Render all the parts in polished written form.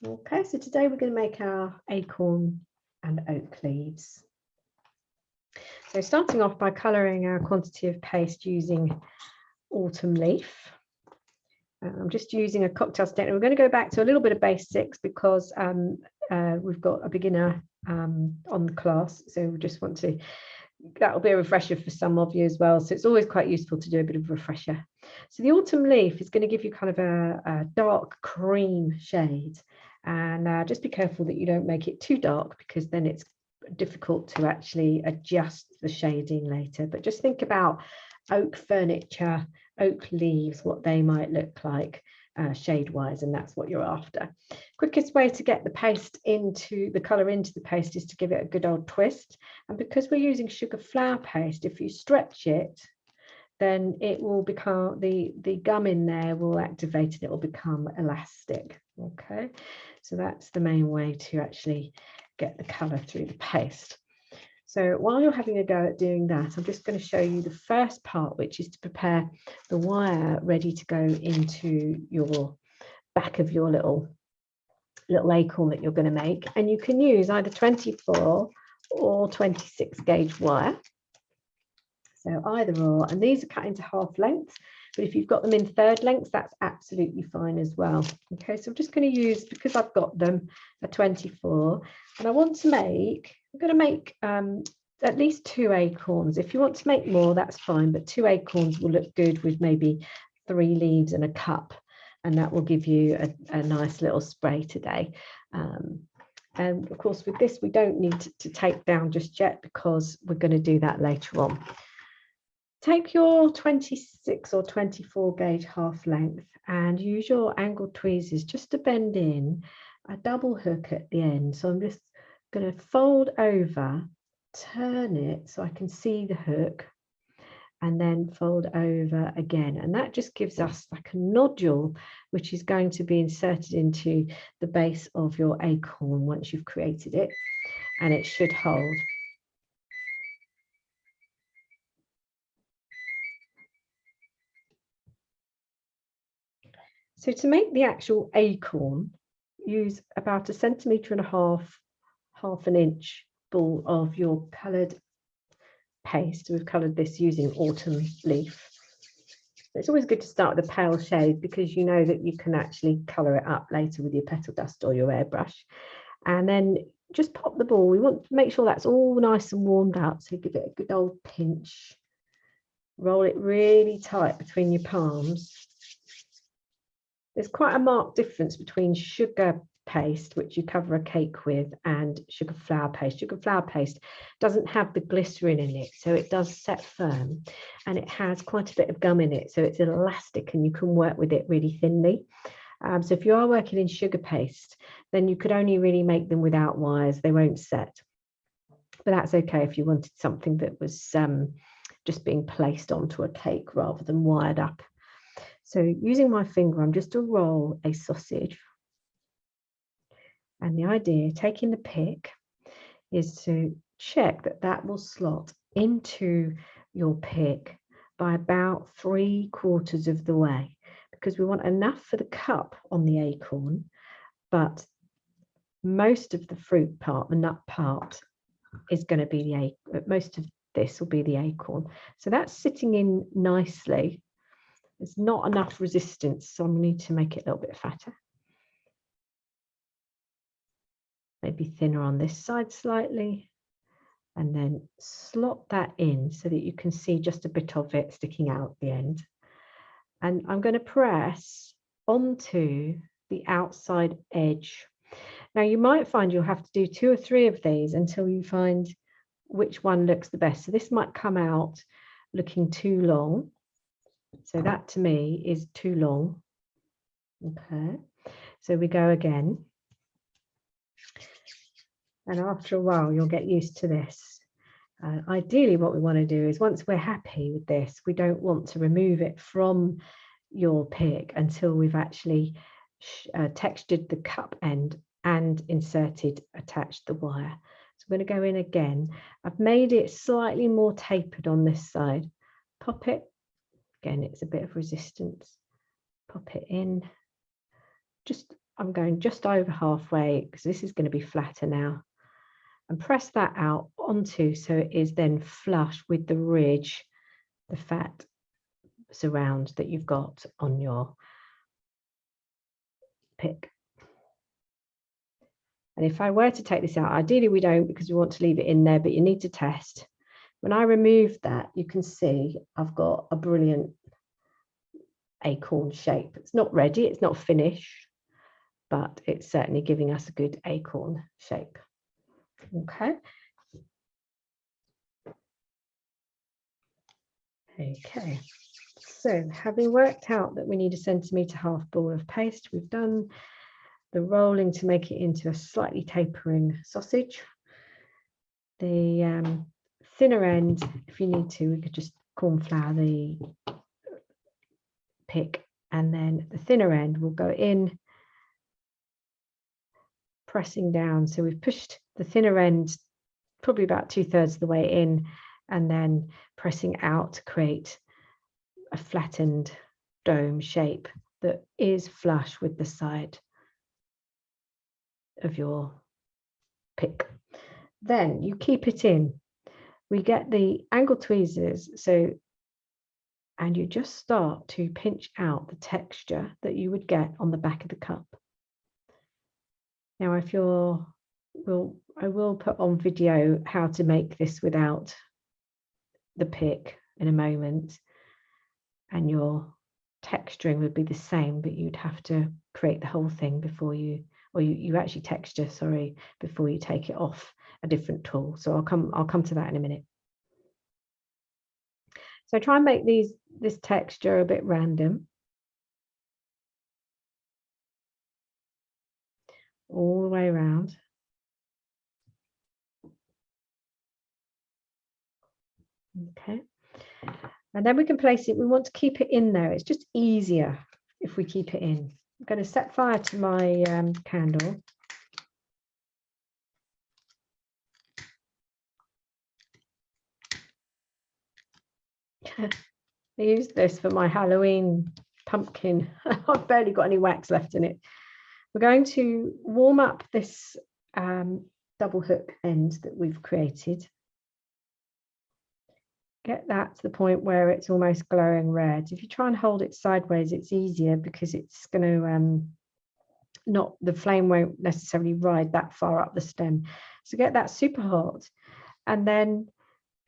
Okay, so today we're going to make our acorn and oak leaves. So starting off by colouring our quantity of paste using autumn leaf. I'm just using a cocktail stick, and we're going to go back to a little bit of basics because we've got a beginner on the class, so we just want to, that'll be a refresher for some of you as well, so it's always quite useful to do a bit of a refresher. So the autumn leaf is going to give you kind of a dark cream shade, and just be careful that you don't make it too dark because then it's difficult to actually adjust the shading later. But just think about oak furniture, oak leaves, what they might look like shade wise, and that's what you're after. Quickest way to get the paste into the color into the paste is to give it a good old twist, and because we're using sugar flour paste, if you stretch it, then it will become, the gum in there will activate and it will become elastic. Okay, so that's the main way to actually get the color through the paste. So while you're having a go at doing that, I'm just going to show you the first part, which is to prepare the wire ready to go into your back of your little acorn that you're going to make. And you can use either 24 or 26 gauge wire. So either or, and these are cut into half lengths, but if you've got them in third lengths, that's absolutely fine as well. Okay, so I'm just going to use, because I've got them, a 24, and I want to make, I'm going to make at least 2 acorns. If you want to make more, that's fine, but 2 acorns will look good with maybe 3 leaves and a cup, and that will give you a nice little spray today. And of course, with this, we don't need to take down just yet because we're going to do that later on. Take your 26 or 24 gauge half length and use your angled tweezers just to bend in a double hook at the end. So I'm just going to fold over, turn it so I can see the hook, and then fold over again. And that just gives us like a nodule, which is going to be inserted into the base of your acorn once you've created it, and it should hold. So to make the actual acorn, use about 1.5 centimeters, half an inch ball of your coloured paste. We've coloured this using autumn leaf. It's always good to start with a pale shade because you know that you can actually colour it up later with your petal dust or your airbrush. And then just pop the ball. We want to make sure that's all nice and warmed up. So give it a good old pinch. Roll it really tight between your palms. There's quite a marked difference between sugar paste, which you cover a cake with, and sugar flour paste. Sugar flour paste doesn't have the glycerin in it, so it does set firm, and it has quite a bit of gum in it, so it's elastic and you can work with it really thinly. So if you are working in sugar paste, then you could only really make them without wires. They won't set, but that's okay if you wanted something that was just being placed onto a cake rather than wired up. So using my finger, I'm just to roll a sausage. And the idea, taking the pick, is to check that that will slot into your pick by about 3/4 of the way, because we want enough for the cup on the acorn, but most of the fruit part, the nut part, is going to be the acorn. Most of this will be the acorn. So that's sitting in nicely. There's not enough resistance, so I need to make it a little bit fatter. Maybe thinner on this side slightly, and then slot that in so that you can see just a bit of it sticking out the end. And I'm going to press onto the outside edge. Now you might find you'll have to do 2 or 3 of these until you find which one looks the best. So this might come out looking too long. So that to me is too long. Okay, so we go again. And after a while, you'll get used to this. Ideally, what we want to do is once we're happy with this, we don't want to remove it from your pick until we've actually textured the cup end and attached the wire. So I'm going to go in again. I've made it slightly more tapered on this side. Pop it. Again, it's a bit of resistance. Pop it in. Just I'm going just over halfway because this is going to be flatter now, and press that out onto so it is then flush with the ridge, the fat surround that you've got on your pick. And if I were to take this out, ideally we don't because we want to leave it in there, but you need to test. When I remove that, you can see I've got a brilliant acorn shape. It's not ready, it's not finished, but it's certainly giving us a good acorn shape. Okay. Okay. So having worked out that we need a 1.5 centimetre ball of paste, we've done the rolling to make it into a slightly tapering sausage. The thinner end, if you need to, we could just corn flour the pick, and then the thinner end will go in, pressing down. So we've pushed the thinner end probably about 2/3 of the way in, and then pressing out to create a flattened dome shape that is flush with the side of your pick. Then you keep it in. We get the angle tweezers, so, and you just start to pinch out the texture that you would get on the back of the cup. Now, if you're, I will put on video how to make this without the pick in a moment, and your texturing would be the same, but you'd have to create the whole thing before you, or you actually texture, sorry, before you take it off a different tool. So I'll come to that in a minute. So try and make this texture a bit random. All the way around. Okay. And then we can place it, we want to keep it in there. It's just easier if we keep it in. I'm going to set fire to my candle. I used this for my Halloween pumpkin. I've barely got any wax left in it. We're going to warm up this double hook end that we've created. Get that to the point where it's almost glowing red. If you try and hold it sideways, it's easier because it's going to the flame won't necessarily ride that far up the stem. So get that super hot, and then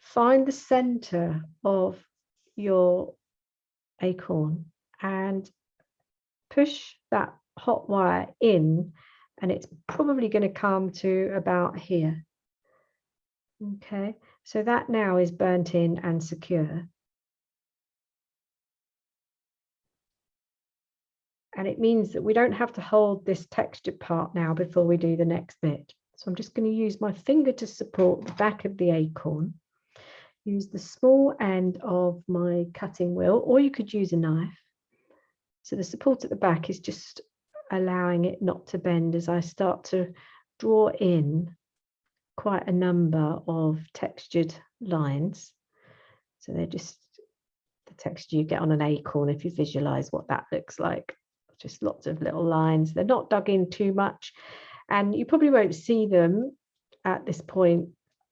find the center of your acorn and push that hot wire in, and it's probably going to come to about here. Okay, so that now is burnt in and secure. And it means that we don't have to hold this textured part now before we do the next bit. So I'm just going to use my finger to support the back of the acorn. Use the small end of my cutting wheel, or you could use a knife. So the support at the back is just allowing it not to bend as I start to draw in quite a number of textured lines. So they're just the texture you get on an acorn if you visualize what that looks like. Just lots of little lines. They're not dug in too much, and you probably won't see them at this point.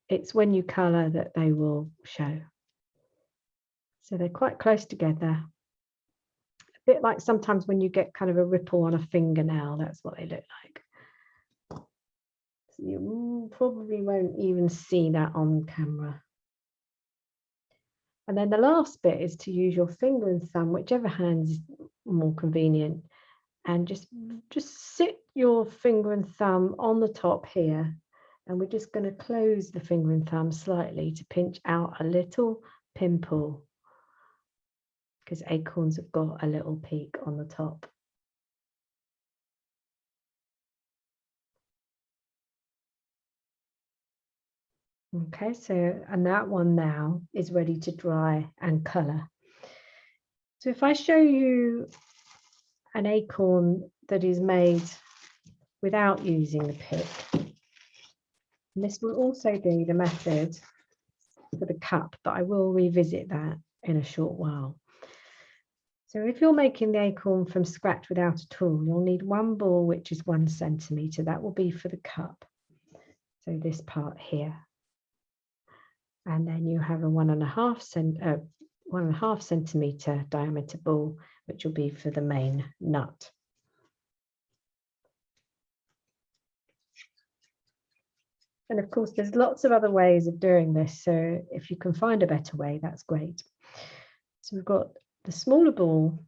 It's when you color that they will show. So they're quite close together. A bit like sometimes when you get kind of a ripple on a fingernail, that's what they look like. So you probably won't even see that on camera. And then the last bit is to use your finger and thumb, whichever hand is more convenient, and just sit your finger and thumb on the top here. And we're just going to close the finger and thumb slightly to pinch out a little pimple, because acorns have got a little peak on the top. Okay, so, and that one now is ready to dry and color. So if I show you an acorn that is made without using the pick, and this will also be the method for the cup, but I will revisit that in a short while. So if you're making the acorn from scratch without a tool, you'll need one ball which is 1 centimetre. That will be for the cup. So this part here. And then you have a 1.5 centimetre diameter ball, which will be for the main nut. And of course, there's lots of other ways of doing this. So if you can find a better way, that's great. So we've got the smaller ball.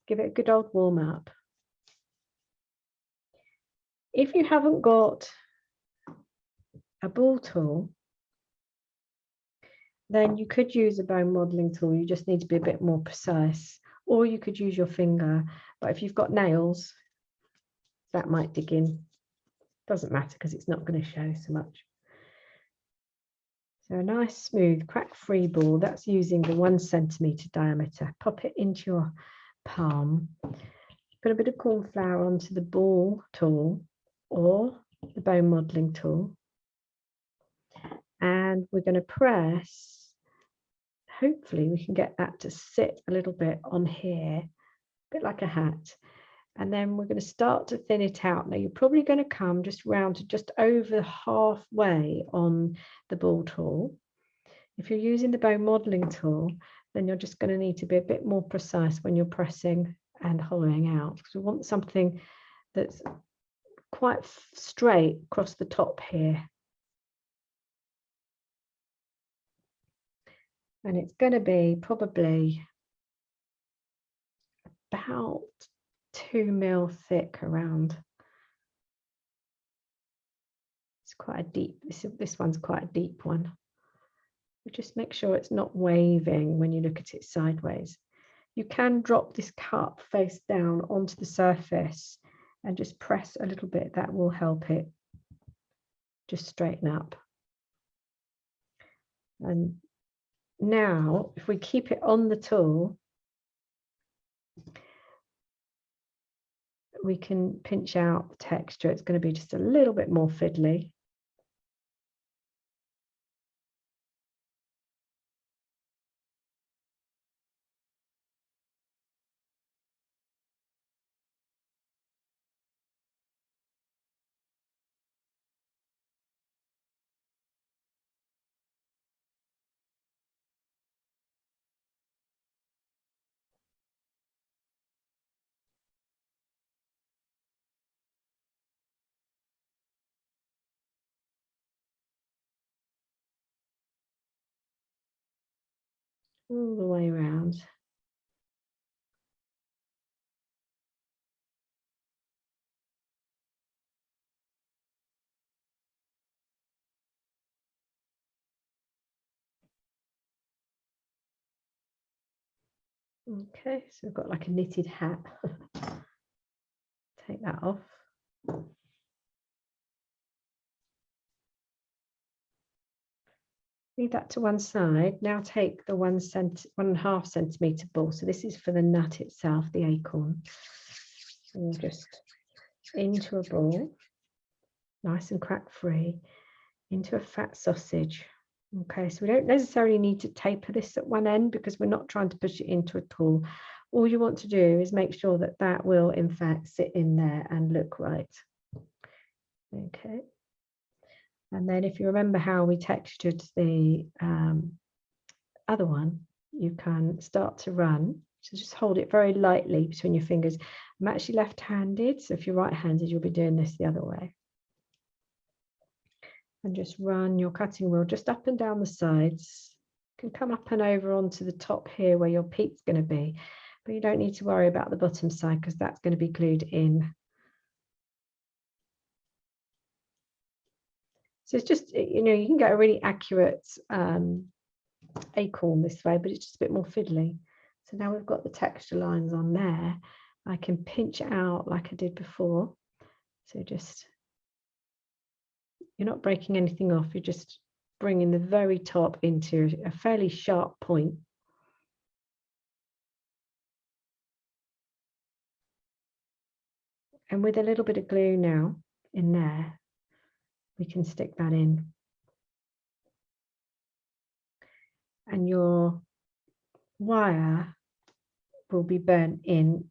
Give it a good old warm up. If you haven't got a ball tool, then you could use a bone modeling tool. You just need to be a bit more precise, or you could use your finger. But if you've got nails, that might dig in. Doesn't matter because it's not going to show so much. So a nice smooth crack-free ball, that's using the 1 centimetre diameter. Pop it into your palm. Put a bit of corn flour onto the ball tool or the bone modeling tool. And we're going to press, hopefully we can get that to sit a little bit on here, a bit like a hat. And then we're going to start to thin it out. Now you're probably going to come just round to just over halfway on the ball tool. If you're using the bone modeling tool, then you're just going to need to be a bit more precise when you're pressing and hollowing out, because we want something that's quite straight across the top here. And it's going to be probably about 2 mil thick around. It's quite a deep, this one's quite a deep one. But just make sure it's not waving when you look at it sideways. You can drop this cup face down onto the surface and just press a little bit. That will help it just straighten up. And now, if we keep it on the tool, we can pinch out the texture. It's going to be just a little bit more fiddly. All the way around. Okay, so we've got like a knitted hat. Take that off. Leave that to one side. Now take the 1.5 centimetre ball. So this is for the nut itself, the acorn. And just into a ball, nice and crack free, into a fat sausage. Okay, so we don't necessarily need to taper this at one end because we're not trying to push it into a tool. All you want to do is make sure that that will in fact sit in there and look right. Okay. And then if you remember how we textured the other one, you can start to run. So just hold it very lightly between your fingers. I'm actually left-handed, so if you're right-handed, you'll be doing this the other way. And just run your cutting wheel just up and down the sides. You can come up and over onto the top here where your peak's going to be, but you don't need to worry about the bottom side because that's going to be glued in. So it's just, you know, you can get a really accurate acorn this way, but it's just a bit more fiddly. So now we've got the texture lines on there. I can pinch it out like I did before. So just, you're not breaking anything off, you're just bringing the very top into a fairly sharp point. And with a little bit of glue now in there, we can stick that in. And your wire will be burnt in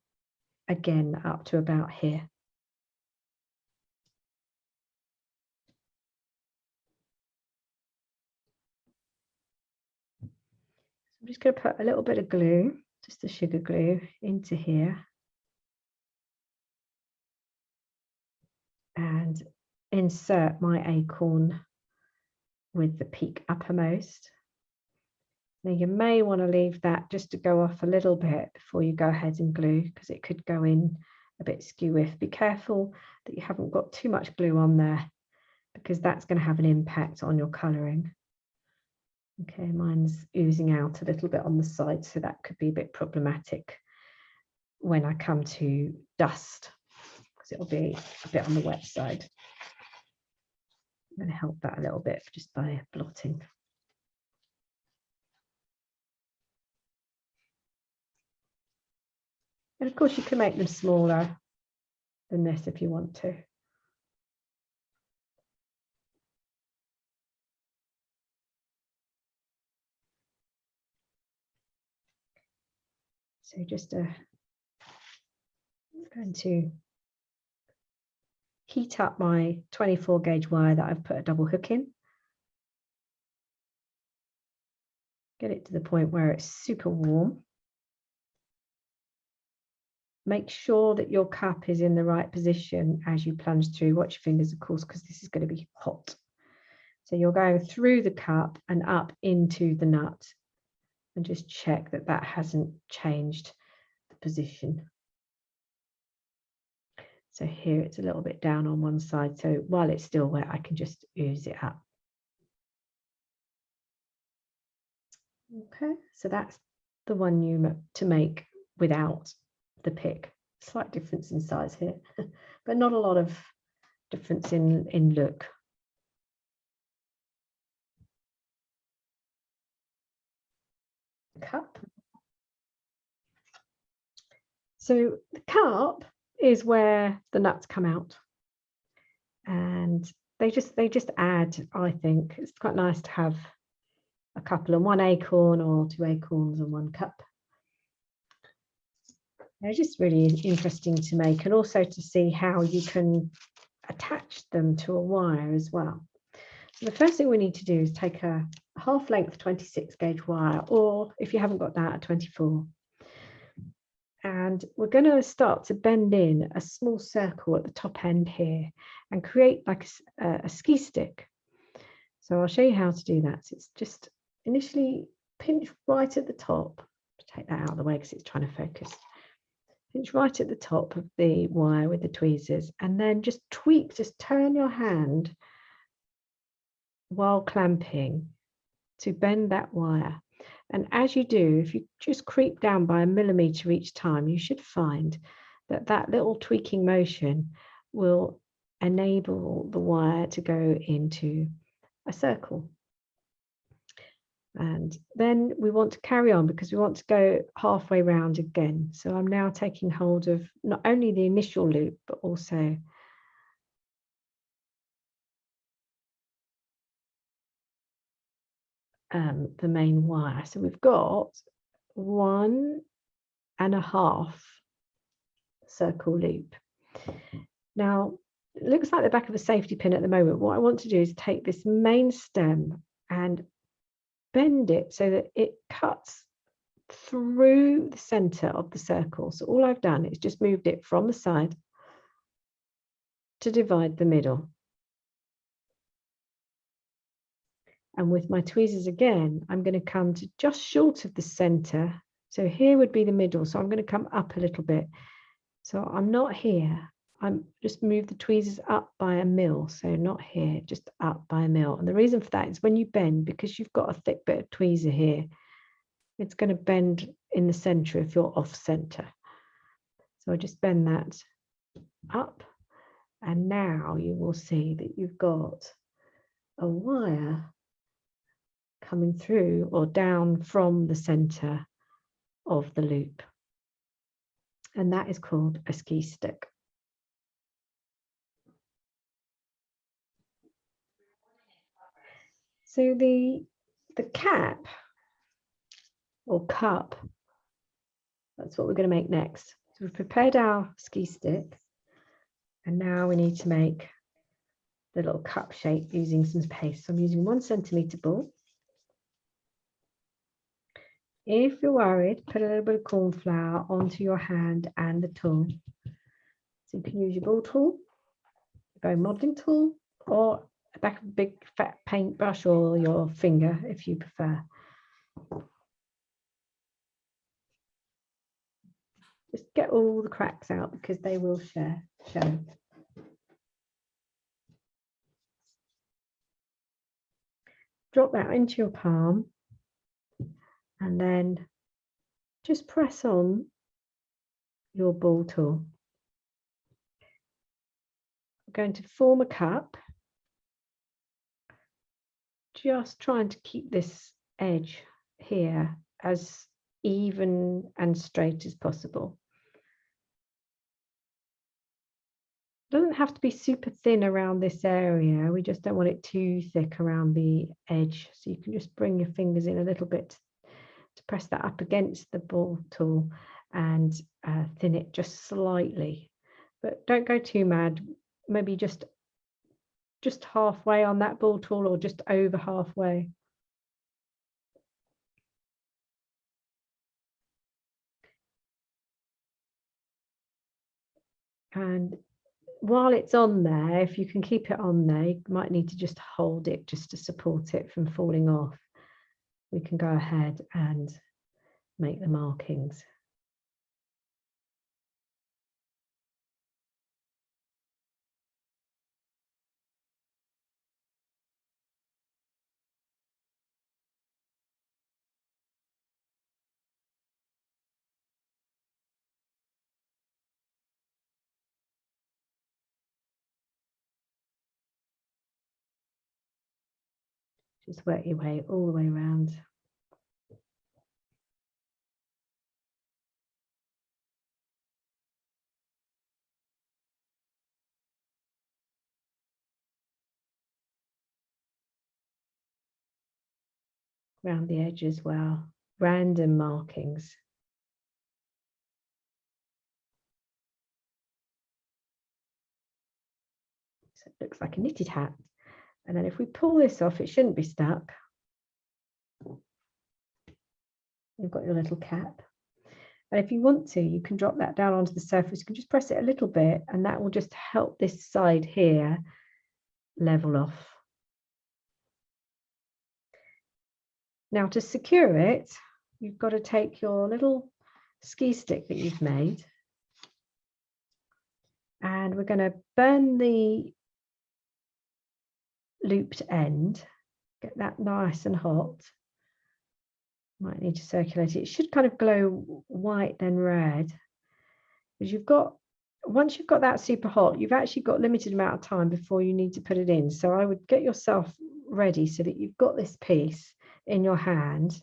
again up to about here. I'm just going to put a little bit of glue, just a sugar glue, into here and insert my acorn with the peak uppermost. Now you may want to leave that just to go off a little bit before you go ahead and glue, because it could go in a bit skew-if. Be careful that you haven't got too much glue on there, because that's going to have an impact on your colouring. Okay, mine's oozing out a little bit on the side, so that could be a bit problematic when I come to dust, because it'll be a bit on the wet side. I'm going to help that a little bit just by blotting. And of course you can make them smaller than this if you want to. So just I'm going to heat up my 24 gauge wire that I've put a double hook in. Get it to the point where it's super warm. Make sure that your cup is in the right position as you plunge through. Watch your fingers, of course, because this is going to be hot. So you're going through the cup and up into the nut, and just check that that hasn't changed the position. So here it's a little bit down on one side. So while it's still wet, I can just ooze it up. Okay, so that's the one you to make without the pick. Slight difference in size here, but not a lot of difference in look. Cup. So the cup is where the nuts come out, and they just add, I think it's quite nice to have a couple and one acorn or two acorns and one cup. They're just really interesting to make, and also to see how you can attach them to a wire as well. So the first thing we need to do is take a half length 26 gauge wire, or if you haven't got that, a 24. And we're going to start to bend in a small circle at the top end here and create like a ski stick. So I'll show you how to do that. So it's just initially pinch right at the top. Take that out of the way because it's trying to focus. Pinch right at the top of the wire with the tweezers, and then just tweak, just turn your hand while clamping to bend that wire. And as you do, if you just creep down by 1 millimeter each time, you should find that that little tweaking motion will enable the wire to go into a circle. And then we want to carry on because we want to go halfway round again. So I'm now taking hold of not only the initial loop, but also the main wire. So we've got 1.5 circle loop. Now, it looks like the back of a safety pin at the moment. What I want to do is take this main stem and bend it so that it cuts through the center of the circle. So all I've done is just moved it from the side to divide the middle. And with my tweezers again, I'm going to come to just short of the center. So here would be the middle. So I'm going to come up a little bit. So I'm not here. I'm just move the tweezers up by 1 mil. So not here, just up by 1 mil. And the reason for that is when you bend, because you've got a thick bit of tweezer here, it's going to bend in the center if you're off center. So I just bend that up. And now you will see that you've got a wire coming through or down from the center of the loop. And that is called a ski stick. So the cap or cup That's what we're going to make next. So we've prepared our ski stick, and now we need to make the little cup shape using some paste. So I'm using 1 centimetre ball. If you're worried, put a little bit of corn flour onto your hand and the tool. So you can use your ball tool, your bone modelling tool, or a big fat paintbrush, or your finger if you prefer. Just get all the cracks out because they will show. Drop that into your palm and then just press on your ball tool. We're going to form a cup, just trying to keep this edge here as even and straight as possible. It doesn't have to be super thin around this area. We just don't want it too thick around the edge. So you can just bring your fingers in a little bit to press that up against the ball tool and thin it just slightly. But don't go too mad. Maybe just halfway on that ball tool, or just over halfway. And while it's on there, if you can keep it on there, you might need to just hold it just to support it from falling off. We can go ahead and make the markings. Just work your way all the way around. Around the edge as well, random markings. So it looks like a knitted hat. And then if we pull this off, it shouldn't be stuck. You've got your little cap. And if you want to, you can drop that down onto the surface. You can just press it a little bit, and that will just help this side here level off. Now to secure it, you've got to take your little ski stick that you've made, and we're going to burn the looped end, get that nice and hot. Might need to circulate it. It should kind of glow white then red, because once you've got that super hot, you've actually got limited amount of time before you need to put it in. So I would get yourself ready so that you've got this piece in your hand,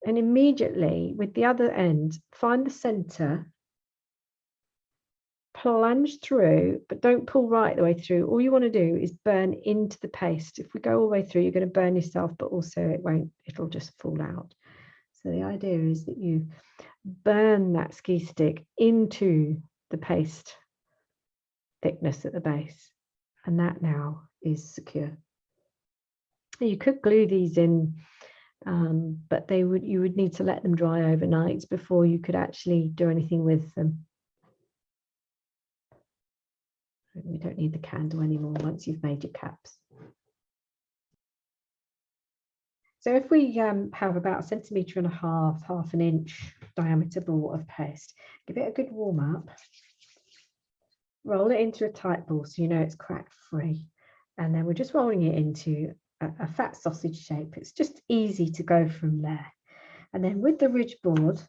and immediately with the other end, find the center, plunge through, but don't pull right the way through. All you want to do is burn into the paste. If we go all the way through, you're going to burn yourself, but also it'll just fall out. So the idea is that you burn that ski stick into the paste thickness at the base, and that now is secure. You could glue these in, but you would need to let them dry overnight before you could actually do anything with them. We don't need the candle anymore once you've made your caps. So if we have about 1.5 centimetres, half an inch diameter ball of paste, give it a good warm up, roll it into a tight ball so you know it's crack free, and then we're just rolling it into a fat sausage shape. It's just easy to go from there. And then with the ridge board,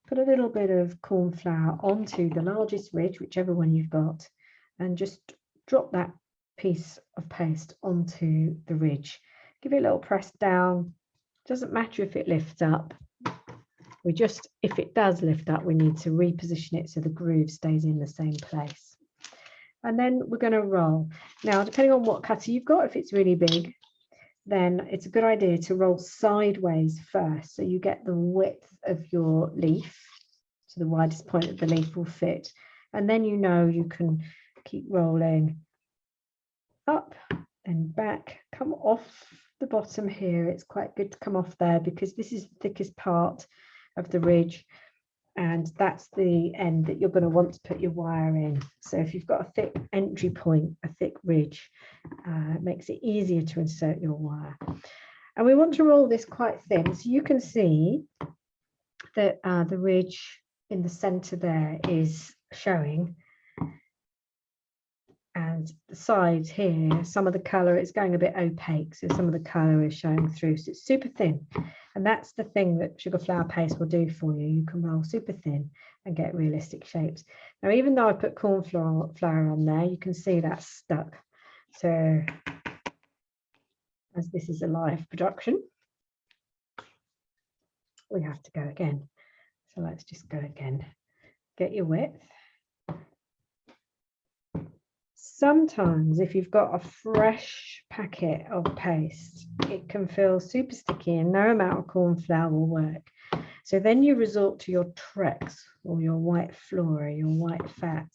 put a little bit of corn flour onto the largest ridge, whichever one you've got, and just drop that piece of paste onto the ridge. Give it a little press down. Doesn't matter if it lifts up. If it does lift up, we need to reposition it so the groove stays in the same place. And then we're going to roll. Now, depending on what cutter you've got, if it's really big, then it's a good idea to roll sideways first, so you get the width of your leaf, so the widest point of the leaf will fit, and then you know you can keep rolling up and back, come off the bottom here. It's quite good to come off there because this is the thickest part of the ridge, and that's the end that you're going to want to put your wire in. So if you've got a thick entry point, a thick ridge, it makes it easier to insert your wire. And we want to roll this quite thin, so you can see that the ridge in the center there is showing, and the sides here, some of the color is going a bit opaque, so some of the color is showing through, so it's super thin. And that's the thing that sugar flour paste will do for you. You can roll super thin and get realistic shapes. Now, even though I put corn flour on there, you can see that's stuck. So as this is a live production, we have to go again. So let's just go again. Get your width. Sometimes if you've got a fresh packet of paste, it can feel super sticky and no amount of corn flour will work. So then you resort to your Trex or your white flora, your white fat.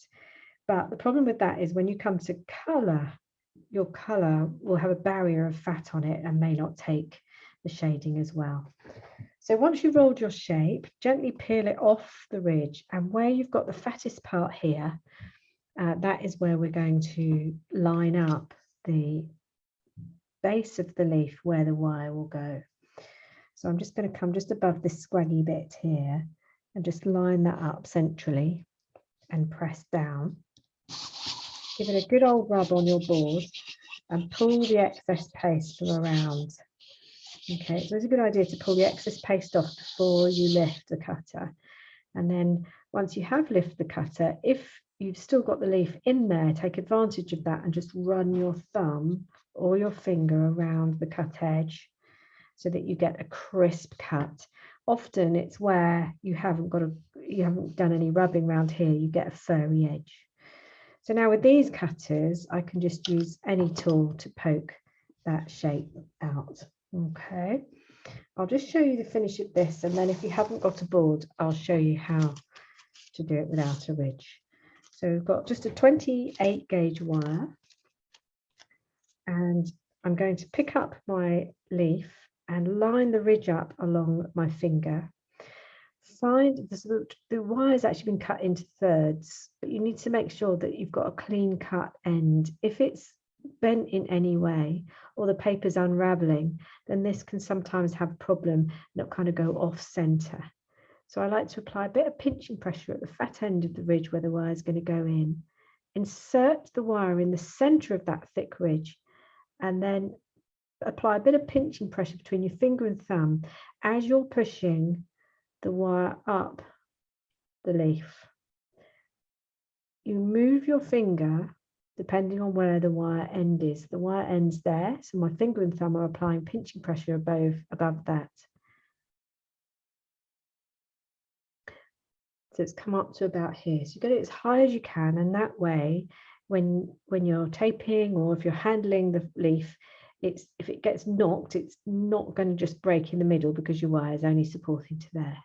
But the problem with that is when you come to colour, your colour will have a barrier of fat on it and may not take the shading as well. So once you've rolled your shape, gently peel it off the ridge, and where you've got the fattest part here, that is where we're going to line up the base of the leaf where the wire will go. So I'm just going to come just above this scraggy bit here and just line that up centrally and press down. Give it a good old rub on your board and pull the excess paste from around. Okay, so it's a good idea to pull the excess paste off before you lift the cutter. And then once you have lifted the cutter, if you've still got the leaf in there, take advantage of that and just run your thumb or your finger around the cut edge so that you get a crisp cut. Often it's where you haven't done any rubbing around here, you get a furry edge. So now with these cutters, I can just use any tool to poke that shape out. Okay, I'll just show you the finish of this, and then if you haven't got a board, I'll show you how to do it without a ridge. So we've got just a 28 gauge wire, and I'm going to pick up my leaf and line the ridge up along my finger. Find the wire has actually been cut into thirds, but you need to make sure that you've got a clean cut end. If it's bent in any way or the paper's unraveling, then this can sometimes have a problem and it'll kind of go off center. So I like to apply a bit of pinching pressure at the fat end of the ridge where the wire is going to go in. Insert the wire in the center of that thick ridge, and then apply a bit of pinching pressure between your finger and thumb as you're pushing the wire up the leaf. You move your finger depending on where the wire end is. The wire end's there, so my finger and thumb are applying pinching pressure above that. So it's come up to about here. So you get it as high as you can, and that way, when you're taping or if you're handling the leaf, if it gets knocked, it's not going to just break in the middle because your wire is only supporting to there.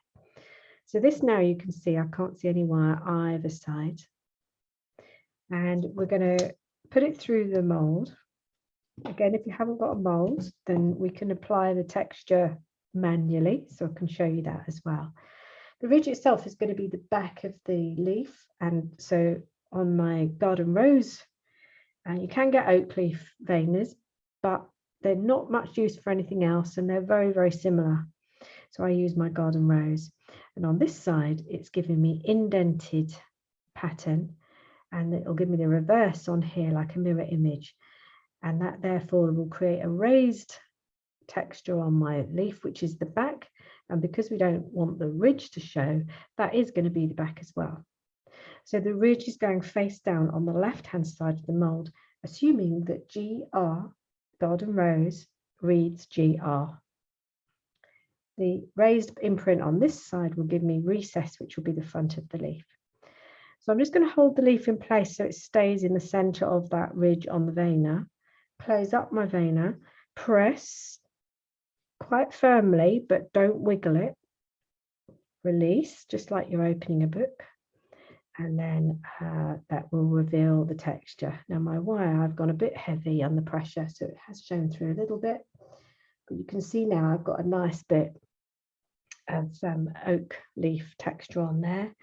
So this now you can see I can't see any wire either side. And we're going to put it through the mold. Again, if you haven't got a mold, then we can apply the texture manually. So I can show you that as well. The ridge itself is going to be the back of the leaf. And so on my garden rose, and you can get oak leaf veiners, but they're not much used for anything else. And they're very, very similar. So I use my garden rose. And on this side, it's giving me indented pattern. And it'll give me the reverse on here like a mirror image, and that therefore will create a raised texture on my leaf, which is the back. And because we don't want the ridge to show, that is going to be the back as well. So the ridge is going face down on the left hand side of the mold, assuming that GR, garden rose, reads GR. The raised imprint on this side will give me recess, which will be the front of the leaf. So I'm just going to hold the leaf in place so it stays in the center of that ridge on the veiner, close up my veiner, Press quite firmly, but don't wiggle it. Release, just like you're opening a book. And then that will reveal the texture. Now my wire, I've gone a bit heavy on the pressure, so it has shown through a little bit. But you can see now I've got a nice bit of oak leaf texture on there.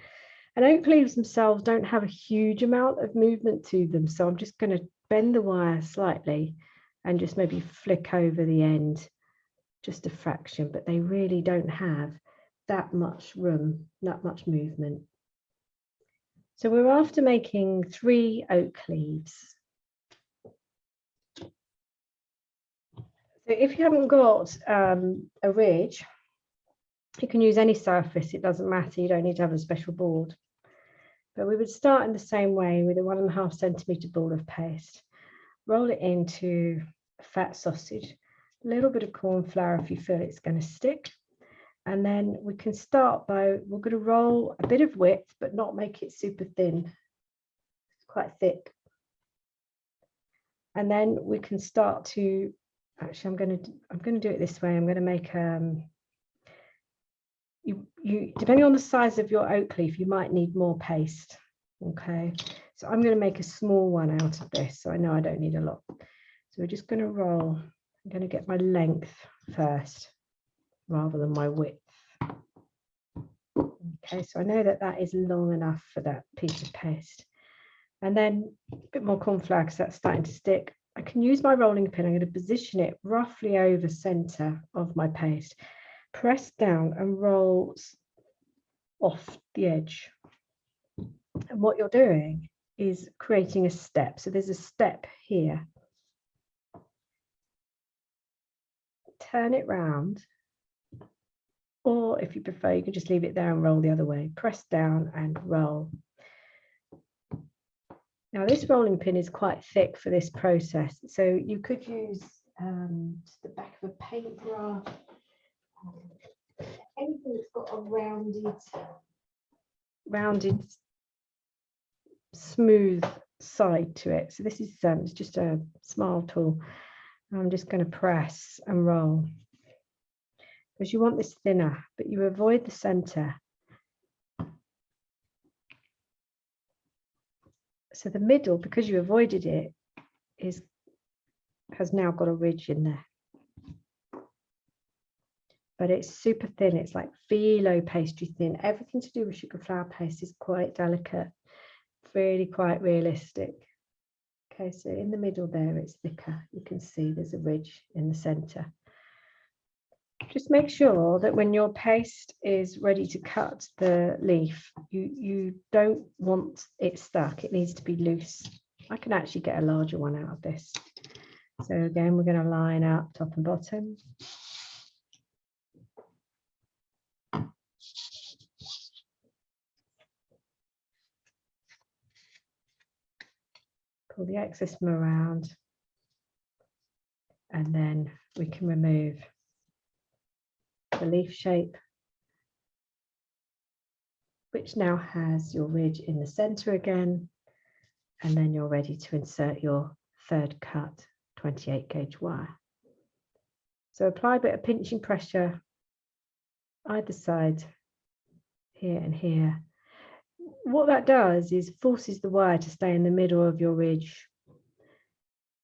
And oak leaves themselves don't have a huge amount of movement to them. So I'm just going to bend the wire slightly and just maybe flick over the end, just a fraction, but they really don't have that much room, that much movement. So we're after making 3 oak leaves. So if you haven't got a ridge, you can use any surface, it doesn't matter, you don't need to have a special board. But we would start in the same way with a 1.5 centimetre ball of paste. Roll it into a fat sausage, a little bit of corn flour if you feel it's going to stick. And then we can start by, we're going to roll a bit of width, but not make it super thin. It's quite thick. And then we can start to, actually I'm going to do it this way. I'm going to make, depending on the size of your oak leaf, you might need more paste. Okay, so I'm going to make a small one out of this. So I know I don't need a lot. So we're just going to roll. I'm going to get my length first, rather than my width. Okay, so I know that that is long enough for that piece of paste. And then a bit more corn flour because that's starting to stick. I can use my rolling pin. I'm going to position it roughly over center of my paste. Press down and roll off the edge. And what you're doing is creating a step. So there's a step here. Turn it round. Or if you prefer, you can just leave it there and roll the other way. Press down and roll. Now this rolling pin is quite thick for this process. So you could use the back of a paintbrush, anything that's got a rounded, smooth side to it. So this is it's just a small tool. I'm just going to press and roll. Because you want this thinner, but you avoid the center. So the middle, because you avoided it, has now got a ridge in there. But it's super thin. It's like phyllo pastry thin. Everything to do with sugar flour paste is quite delicate, really quite realistic. Okay, so in the middle there, it's thicker. You can see there's a ridge in the center. Just make sure that when your paste is ready to cut the leaf, you don't want it stuck. It needs to be loose. I can actually get a larger one out of this. So again, we're going to line up top and bottom. Pull the excess from around. And then we can remove the leaf shape, which now has your ridge in the center again, and then you're ready to insert your third cut 28 gauge wire. So apply a bit of pinching pressure either side, here and here. What that does is forces the wire to stay in the middle of your ridge,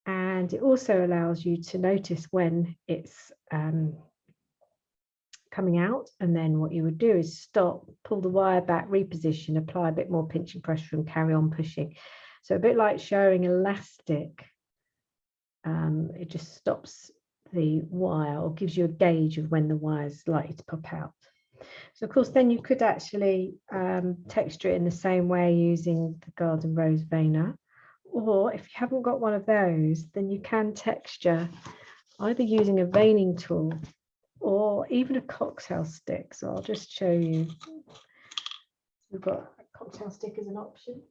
and it also allows you to notice when it's coming out, and then what you would do is stop, pull the wire back, reposition, apply a bit more pinching pressure and carry on pushing. So a bit like showing elastic, it just stops the wire or gives you a gauge of when the wire is likely to pop out. So of course then you could actually texture it in the same way using the garden rose veiner, or if you haven't got one of those, then you can texture either using a veining tool or even a cocktail stick. So I'll just show you. We've got a cocktail stick as an option,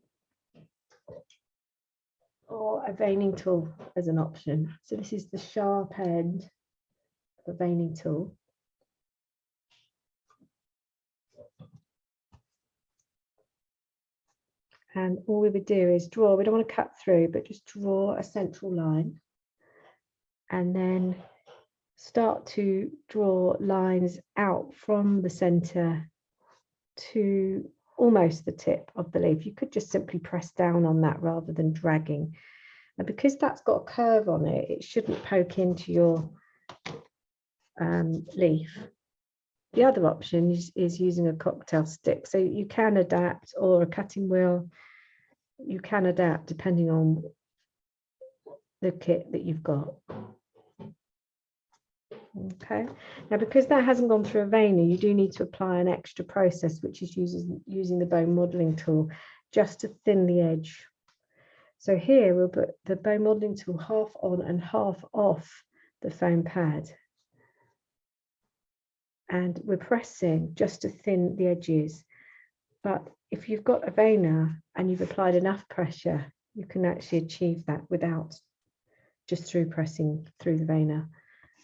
or a veining tool as an option. So this is the sharp end of a veining tool. And all we would do is draw, we don't want to cut through, but just draw a central line. And then start to draw lines out from the center to almost the tip of the leaf. You could just simply press down on that rather than dragging. And because that's got a curve on it, it shouldn't poke into your leaf. The other option is using a cocktail stick. So you can adapt, or a cutting wheel. You can adapt depending on the kit that you've got. Okay, now because that hasn't gone through a veiner, you do need to apply an extra process, which is using the bone modeling tool just to thin the edge. So here we'll put the bone modeling tool half on and half off the foam pad. And we're pressing just to thin the edges. But if you've got a veiner and you've applied enough pressure, you can actually achieve that without just through pressing through the veiner.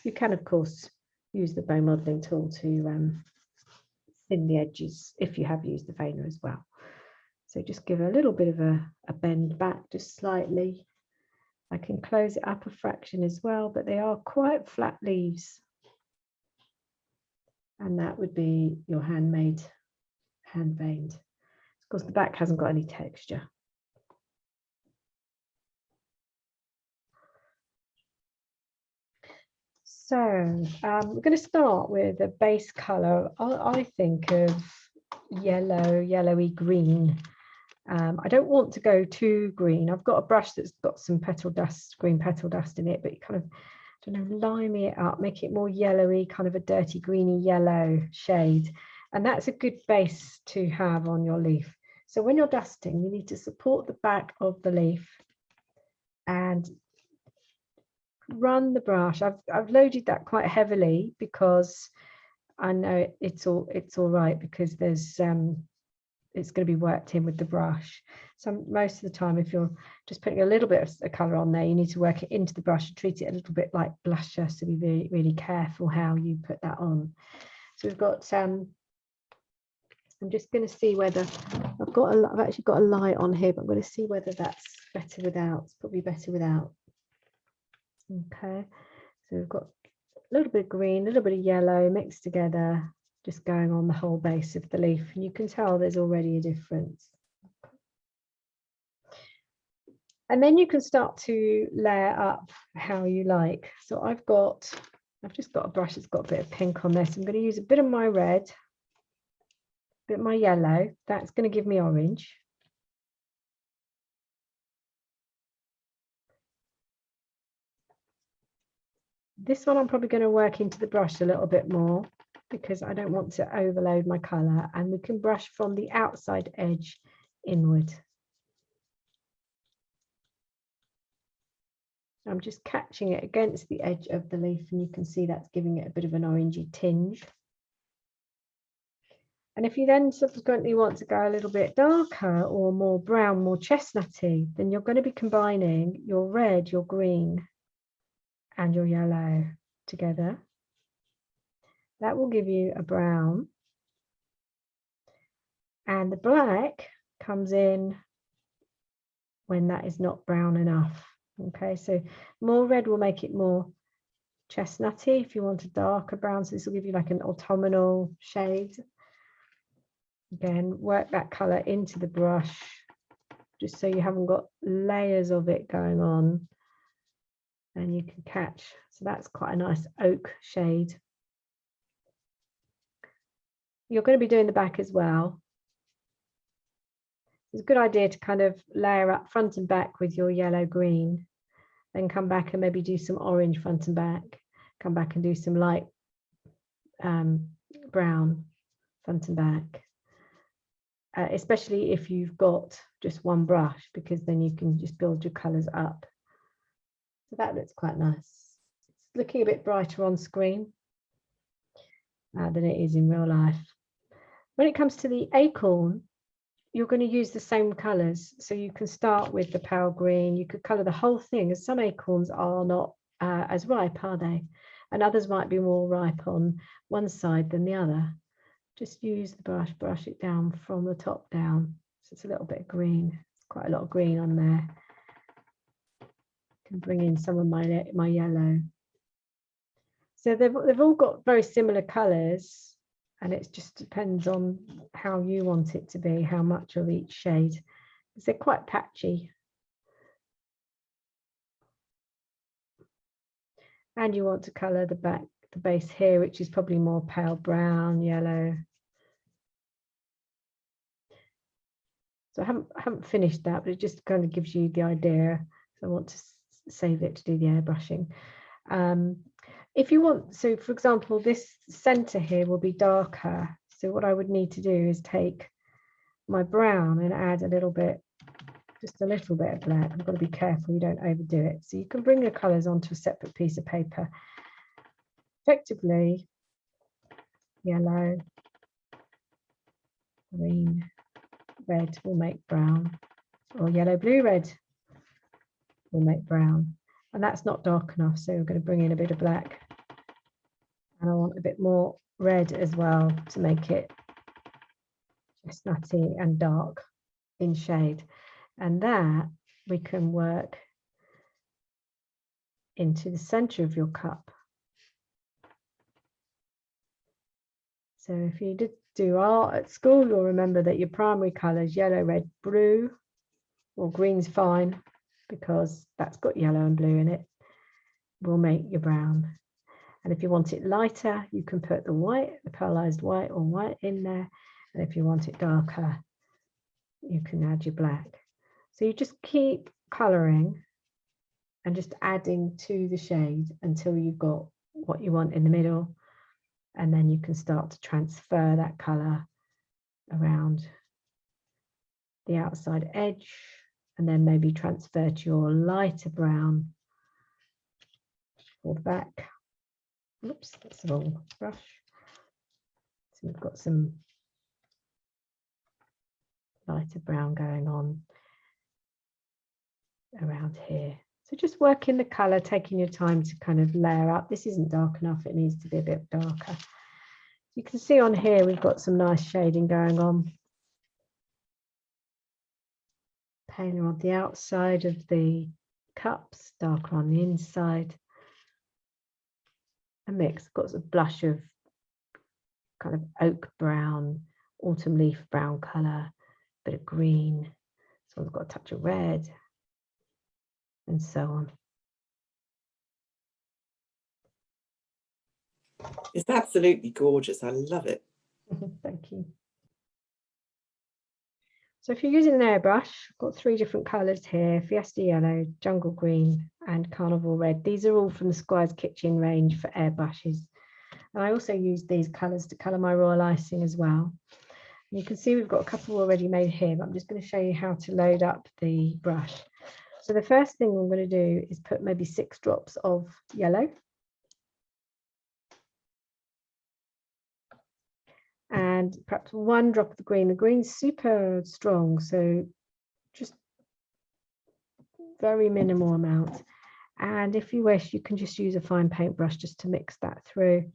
You can, of course, use the bone modeling tool to thin the edges if you have used the veiner as well. So just give a little bit of a bend back, just slightly. I can close it up a fraction as well, but they are quite flat leaves. And that would be your hand-made, hand-veined. Of course, the back hasn't got any texture. So we're going to start with a base color. I think of yellowy green. I don't want to go too green. I've got a brush that's got some petal dust, green petal dust in it, but you kind of, I don't know, limey it up, make it more yellowy, kind of a dirty greeny yellow shade. And that's a good base to have on your leaf. So when you're dusting, you need to support the back of the leaf and run the brush. I've loaded that quite heavily because I know it's all right, because there's it's going to be worked in with the brush. So most of the time, if you're just putting a little bit of colour on there, you need to work it into the brush and treat it a little bit like blusher. So be really, really careful how you put that on. So we've got I'm just going to see whether I've actually got a light on here, but I'm going to see whether that's better without. It's probably better without. Okay, so we've got a little bit of green, a little bit of yellow mixed together, just going on the whole base of the leaf, and you can tell there's already a difference. And then you can start to layer up how you like. So I've just got a brush that's got a bit of pink on this. I'm going to use a bit of my red, a bit of my yellow. That's going to give me orange. This one I'm probably going to work into the brush a little bit more because I don't want to overload my colour, and we can brush from the outside edge inward. I'm just catching it against the edge of the leaf, and you can see that's giving it a bit of an orangey tinge. And if you then subsequently want to go a little bit darker or more brown, more chestnutty, then you're going to be combining your red, your green, and your yellow together. That will give you a brown. And the black comes in when that is not brown enough. Okay, so more red will make it more chestnutty if you want a darker brown. So this will give you like an autumnal shade. Again, work that colour into the brush just so you haven't got layers of it going on. And you can catch, so that's quite a nice oak shade. You're going to be doing the back as well. It's a good idea to kind of layer up front and back with your yellow green, then come back and maybe do some orange front and back, come back and do some light brown front and back, especially if you've got just one brush, because then you can just build your colours up. So that looks quite nice. It's looking a bit brighter on screen than it is in real life. When it comes to the acorn, you're going to use the same colours. So you can start with the pale green. You could colour the whole thing, as some acorns are not as ripe, are they? And others might be more ripe on one side than the other. Just use the brush it down from the top down. So it's a little bit of green. It's quite a lot of green on there. Can bring in some of my yellow. So they've all got very similar colours, and it just depends on how you want it to be, how much of each shade, because they're quite patchy. And you want to colour the base here, which is probably more pale brown, yellow. So I haven't finished that, but it just kind of gives you the idea. So I want to save it to do the airbrushing. If you want, so for example, this center here will be darker. So what I would need to do is take my brown and add a little bit, just a little bit of black. I've got to be careful you don't overdo it. So you can bring your colors onto a separate piece of paper. Effectively, yellow, green, red will make brown, or yellow, blue, red will make brown. And that's not dark enough, so we're going to bring in a bit of black. And I want a bit more red as well to make it chestnutty and dark in shade. And that we can work into the center of your cup. So if you did do art at school, you'll remember that your primary colors, yellow, red, blue, or green's fine, because that's got yellow and blue in it, will make your brown. And if you want it lighter, you can put the white, the pearlized white or white in there. And if you want it darker, you can add your black. So you just keep coloring and just adding to the shade until you've got what you want in the middle. And then you can start to transfer that color around the outside edge, and then maybe transfer to your lighter brown for the back. Oops, that's the wrong brush. So we've got some lighter brown going on around here. So just work in the color, taking your time to kind of layer up. This isn't dark enough, it needs to be a bit darker. You can see on here we've got some nice shading going on. Paler on the outside of the cups, darker on the inside. A mix, got a blush of kind of oak brown, autumn leaf brown colour, bit of green. This one's got a touch of red, and so on. It's absolutely gorgeous. I love it. Thank you. So if you're using an airbrush, I've got 3 different colours here: Fiesta Yellow, Jungle Green and Carnival Red. These are all from the Squire's Kitchen range for airbrushes. And I also use these colours to colour my royal icing as well. And you can see we've got a couple already made here, but I'm just going to show you how to load up the brush. So the first thing I'm going to do is put maybe 6 drops of yellow. And perhaps 1 drop of the green. The green's super strong, so just very minimal amount. And if you wish, you can just use a fine paintbrush just to mix that through.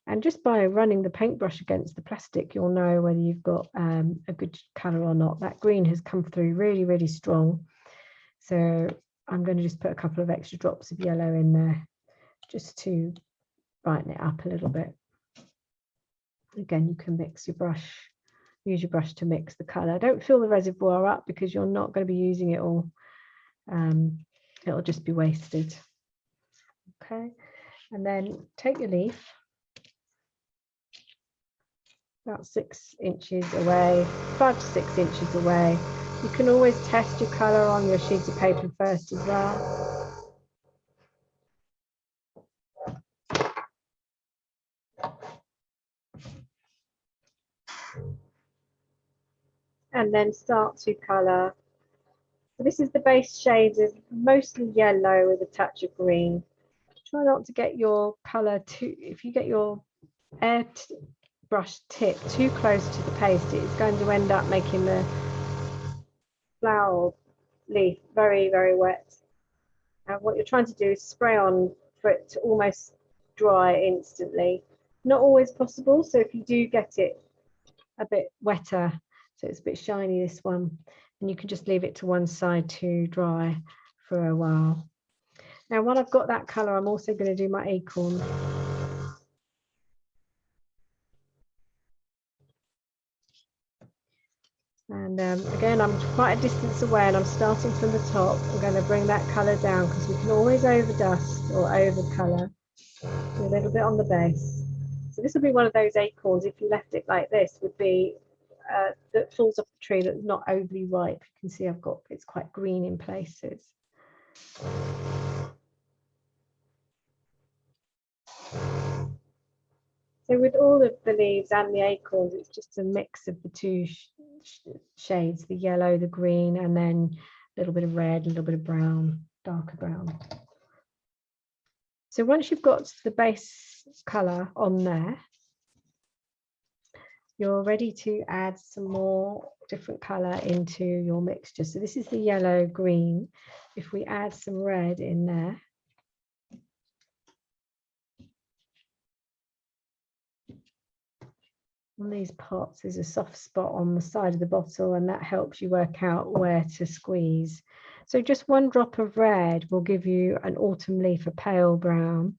And just by running the paintbrush against the plastic, you'll know whether you've got a good colour or not. That green has come through really, really strong. So I'm going to just put a couple of extra drops of yellow in there just to brighten it up a little bit. Again, you can mix your brush, use your brush to mix the colour. Don't fill the reservoir up because you're not going to be using it all. It'll just be wasted. Okay, and then take your leaf about 6 inches away, 5 to 6 inches away. You can always test your colour on your sheets of paper first as well. And then start to colour. So this is the base shades of mostly yellow with a touch of green. Try not to get your colour too, if you get your airbrush tip too close to the paste, it's going to end up making the flower leaf very, very wet. And what you're trying to do is spray on for it to almost dry instantly. Not always possible, so if you do get it a bit wetter, so it's a bit shiny, this one, and you can just leave it to one side to dry for a while. Now, while I've got that colour, I'm also going to do my acorn. And again, I'm quite a distance away and I'm starting from the top. I'm going to bring that colour down because we can always overdust or overcolour a little bit on the base. So this will be one of those acorns, if you left it like this, would be that falls off the tree that's not overly ripe. You can see it's quite green in places. So with all of the leaves and the acorns, it's just a mix of the two shades, the yellow, the green, and then a little bit of red, a little bit of brown, darker brown. So once you've got the base colour on there, you're ready to add some more different colour into your mixture. So this is the yellow green. If we add some red in there, on these pots, there's a soft spot on the side of the bottle, and that helps you work out where to squeeze. So just one drop of red will give you an autumn leaf, a pale brown,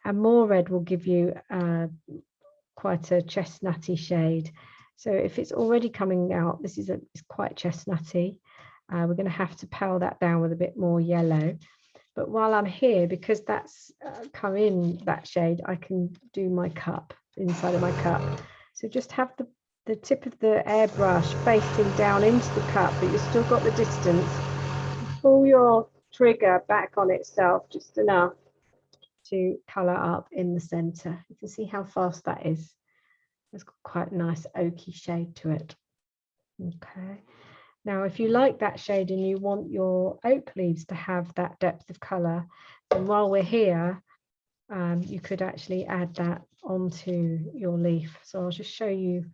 and more red will give you quite a chestnutty shade. So if it's already coming out, this is it's quite chestnutty. We're going to have to pale that down with a bit more yellow. But while I'm here, because that's come in that shade, I can do my cup, inside of my cup. So just have the tip of the airbrush facing down into the cup, but you've still got the distance. Pull your trigger back on itself just enough to colour up in the centre. You can see how fast that is. It's got quite a nice oaky shade to it. Okay. Now, if you like that shade and you want your oak leaves to have that depth of colour, then while we're here, you could actually add that onto your leaf. So I'll just show you.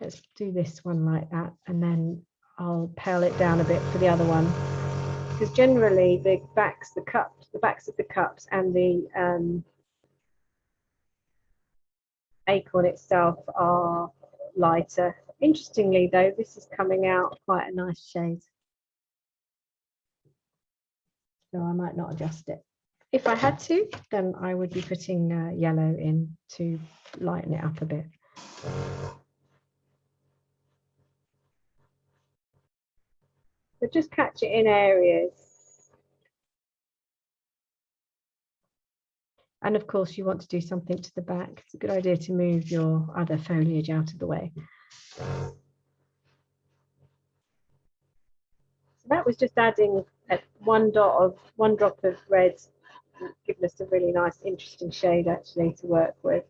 Let's do this one like that, and then I'll pale it down a bit for the other one. Because generally the backs of the cups and the acorn itself are lighter. Interestingly though, this is coming out quite a nice shade. So I might not adjust it. If I had to, then I would be putting yellow in to lighten it up a bit. But just catch it in areas. And of course, you want to do something to the back. It's a good idea to move your other foliage out of the way. So that was just adding one drop of red, giving us a really nice, interesting shade actually to work with.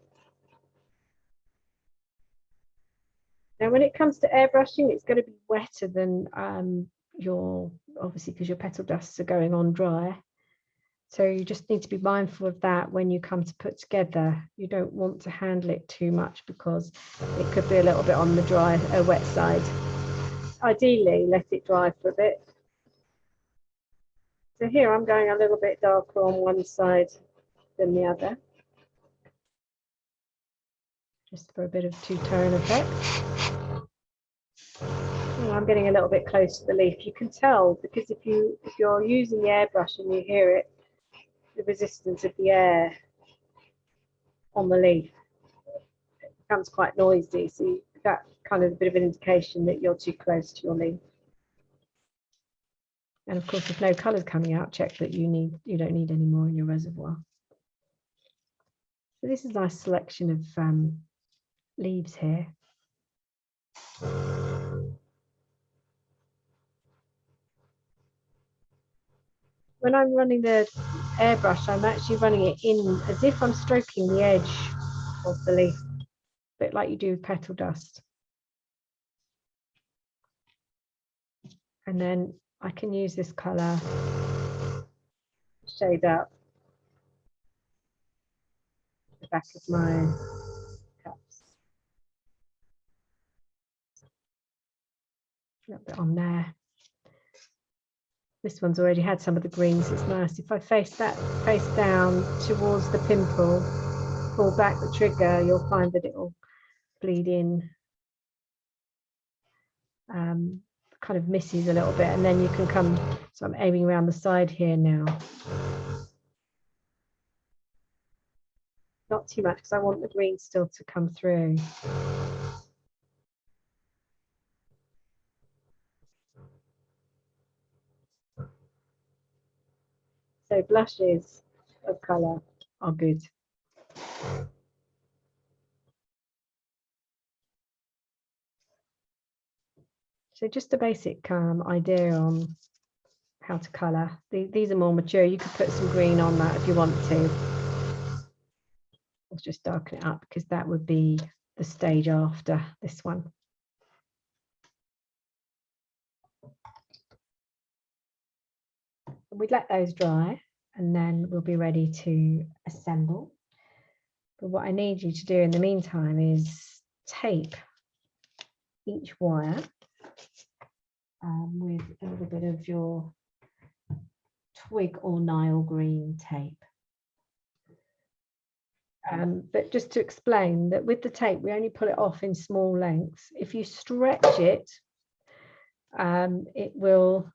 Now, when it comes to airbrushing, it's going to be wetter than obviously because your petal dusts are going on dry. So you just need to be mindful of that when you come to put together. You don't want to handle it too much because it could be a little bit on the wet side. Ideally, let it dry for a bit. So here I'm going a little bit darker on one side than the other, just for a bit of two-tone effect. And I'm getting a little bit close to the leaf. You can tell because if you're using the airbrush and you hear it, the resistance of the air on the leaf becomes quite noisy. So that's kind of a bit of an indication that you're too close to your leaf. And of course, if no colour's coming out, check that you don't need any more in your reservoir. So this is a nice selection of leaves here. When I'm running the airbrush, I'm actually running it in as if I'm stroking the edge of the leaf, a bit like you do with petal dust. And then I can use this colour, shade up the back of my cups. A little bit on there. This one's already had some of the greens. It's nice. If I face down towards the pimple, pull back the trigger, you'll find that it will bleed in. Kind of misses a little bit, and then you can come. So I'm aiming around the side here now. Not too much because I want the green still to come through. So blushes of colour are good. So just a basic idea on how to colour. These are more mature. You could put some green on that if you want to. Let's just darken it up because that would be the stage after this one. We'd let those dry and then we'll be ready to assemble. But what I need you to do in the meantime is tape each wire with a little bit of your twig or Nile green tape. But just to explain that with the tape, we only pull it off in small lengths. If you stretch it, it will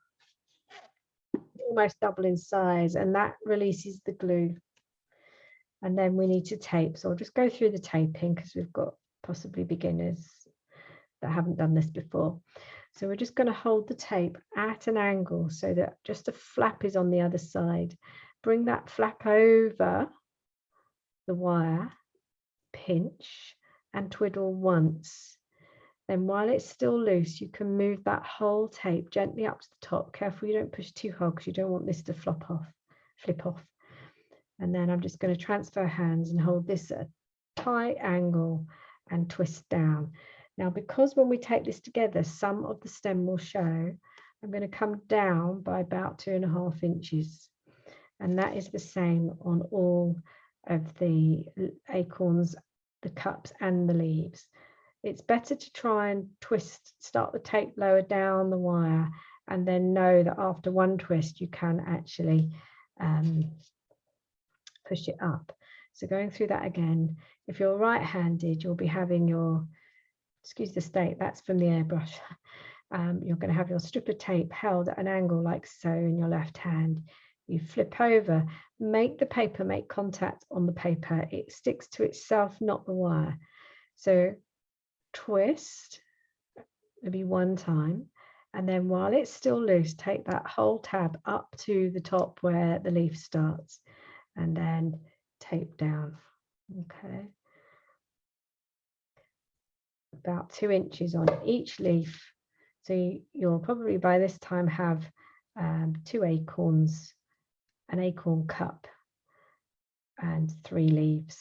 almost double in size, and that releases the glue. And then we need to tape. So I'll just go through the taping because we've got possibly beginners that haven't done this before. So we're just going to hold the tape at an angle so that just a flap is on the other side. Bring that flap over the wire, pinch and twiddle once. Then while it's still loose, you can move that whole tape gently up to the top. Careful you don't push too hard because you don't want this to flip off. And then I'm just going to transfer hands and hold this at a tight angle and twist down. Now, because when we take this together, some of the stem will show, I'm going to come down by about 2.5 inches. And that is the same on all of the acorns, the cups and the leaves. It's better to try and start the tape lower down the wire and then know that after one twist you can actually push it up. So going through that again, if you're right-handed, you'll be having your, excuse the state, that's from the airbrush. You're going to have your strip of tape held at an angle like so in your left hand. You flip over, make the paper make contact on the paper. It sticks to itself, not the wire. So twist, maybe one time, and then while it's still loose, take that whole tab up to the top where the leaf starts and then tape down. Okay. About 2 inches on each leaf. So you'll probably by this time have 2 acorns, an acorn cup and 3 leaves.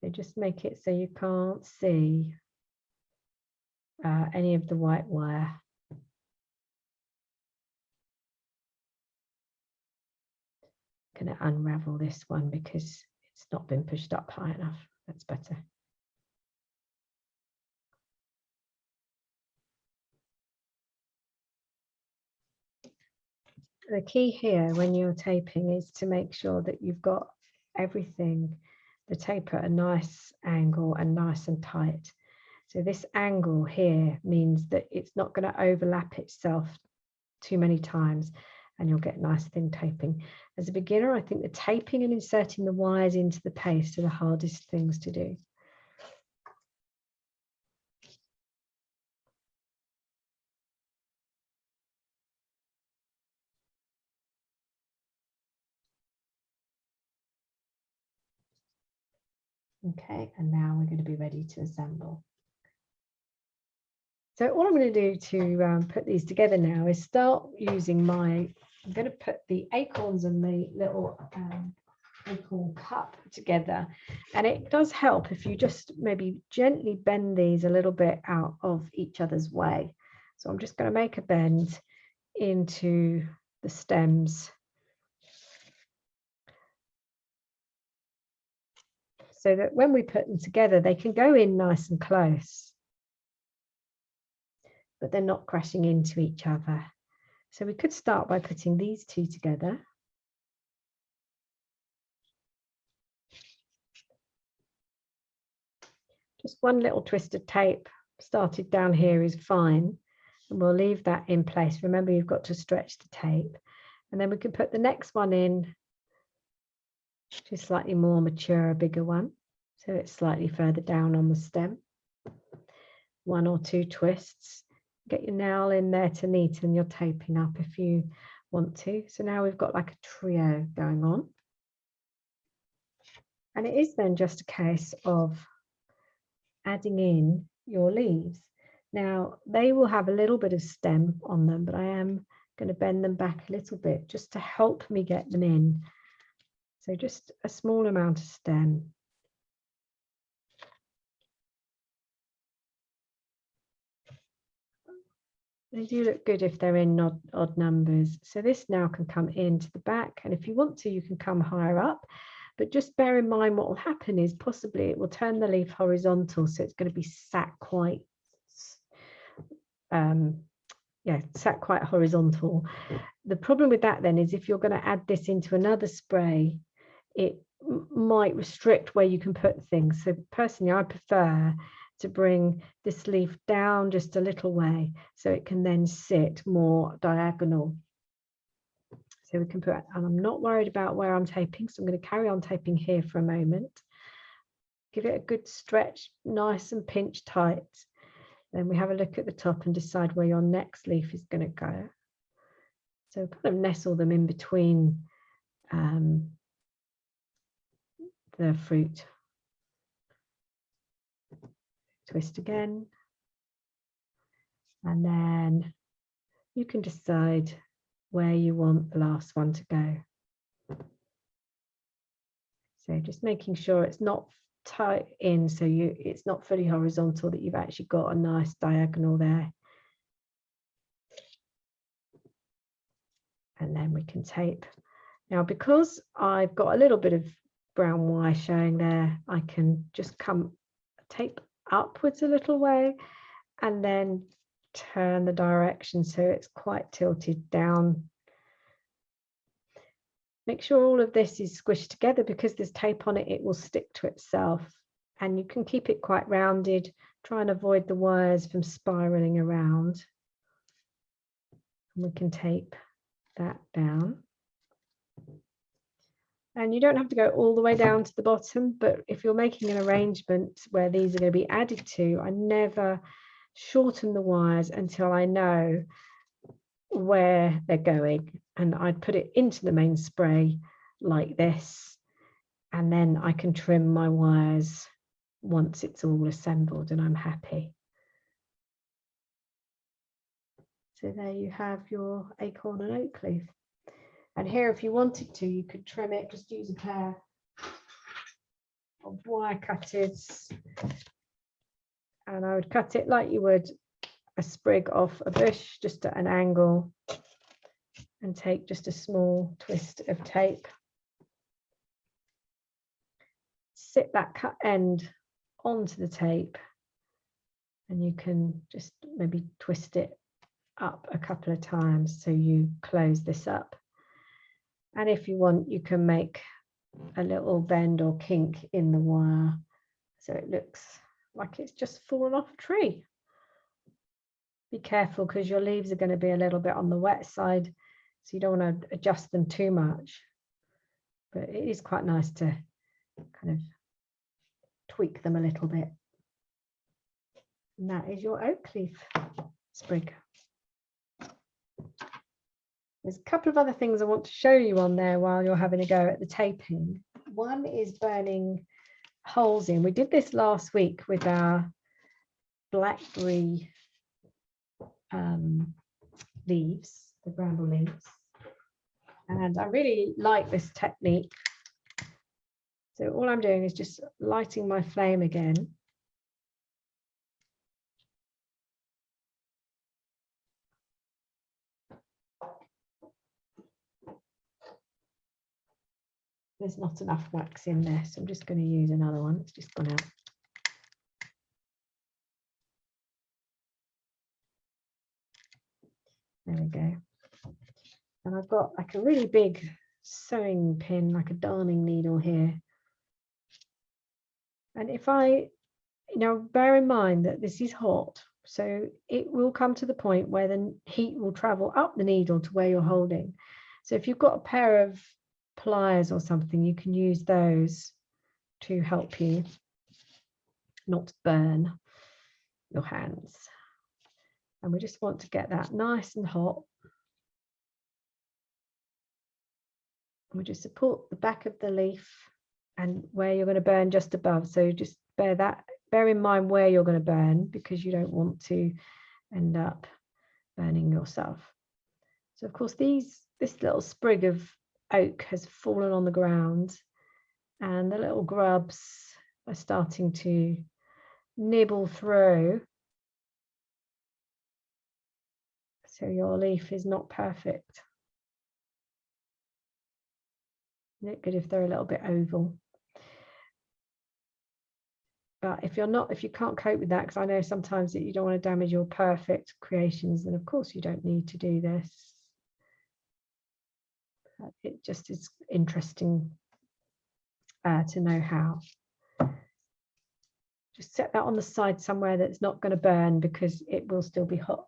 So just make it so you can't see any of the white wire. I'm going to unravel this one because it's not been pushed up high enough. That's better. The key here when you're taping is to make sure that you've got everything, the tape at a nice angle and nice and tight. So this angle here means that it's not going to overlap itself too many times and you'll get nice thin taping. As a beginner, I think the taping and inserting the wires into the paste are the hardest things to do. Okay, and now we're going to be ready to assemble. So all I'm going to do to put these together now is start using I'm going to put the acorns and the little acorn cup together. And it does help if you just maybe gently bend these a little bit out of each other's way. So I'm just going to make a bend into the stems. So that when we put them together, they can go in nice and close, but they're not crashing into each other. So we could start by putting these two together. Just one little twist of tape started down here is fine. And we'll leave that in place. Remember, you've got to stretch the tape. And then we can put the next one in, which is slightly more mature, a bigger one. So it's slightly further down on the stem. 1 or 2 twists. get your nail in there to neaten your taping up if you want to. So now we've got like a trio going on. And it is then just a case of adding in your leaves. Now they will have a little bit of stem on them, but I am going to bend them back a little bit just to help me get them in. So just a small amount of stem. They do look good if they're in odd numbers. So this now can come into the back, and if you want to, you can come higher up. But just bear in mind what will happen is possibly it will turn the leaf horizontal, so it's going to be sat quite, sat quite horizontal. The problem with that then is if you're going to add this into another spray, it might restrict where you can put things. So personally, I prefer to bring this leaf down just a little way so it can then sit more diagonal. So we can put, and I'm not worried about where I'm taping, so I'm going to carry on taping here for a moment. Give it a good stretch, nice and pinch tight. Then we have a look at the top and decide where your next leaf is going to go. So kind of nestle them in between the fruit. Twist again. And then you can decide where you want the last one to go. So just making sure it's not tight in, so it's not fully horizontal, that you've actually got a nice diagonal there. And then we can tape. Now, because I've got a little bit of brown wire showing there, I can just tape upwards a little way and then turn the direction so it's quite tilted down. Make sure all of this is squished together, because there's tape on it, it will stick to itself. And you can keep it quite rounded. Try and avoid the wires from spiraling around. And we can tape that down. And you don't have to go all the way down to the bottom, but if you're making an arrangement where these are going to be added to, I never shorten the wires until I know where they're going, and I'd put it into the main spray like this, and then I can trim my wires once it's all assembled and I'm happy. So there you have your acorn and oak leaf. And here, if you wanted to, you could trim it, just use a pair of wire cutters, and I would cut it like you would a sprig off a bush, just at an angle, and take just a small twist of tape. Sit that cut end onto the tape, and you can just maybe twist it up a couple of times so you close this up. And if you want, you can make a little bend or kink in the wire so it looks like it's just fallen off a tree. Be careful, because your leaves are going to be a little bit on the wet side, so you don't want to adjust them too much. But it is quite nice to kind of tweak them a little bit. And that is your oak leaf sprig. There's a couple of other things I want to show you on there while you're having a go at the taping. One is burning holes in. We did this last week with our blackberry leaves, the bramble leaves, and I really like this technique. So all I'm doing is just lighting my flame again. There's not enough wax in there, so I'm just going to use another one. It's just gone out. There we go. And I've got like a really big sewing pin, like a darning needle here. And if I, bear in mind that this is hot, so it will come to the point where the heat will travel up the needle to where you're holding. So if you've got a pair of pliers or something, you can use those to help you not burn your hands. And we just want to get that nice and hot. And we just support the back of the leaf and where you're going to burn just above. So just bear in mind where you're going to burn, because you don't want to end up burning yourself. So of course this little sprig of oak has fallen on the ground, and the little grubs are starting to nibble through. So your leaf is not perfect. Isn't it good if they're a little bit oval? But if you can't cope with that, because I know sometimes that you don't want to damage your perfect creations, then of course you don't need to do this. But it just is interesting to know how. Just set that on the side somewhere that's not going to burn, because it will still be hot.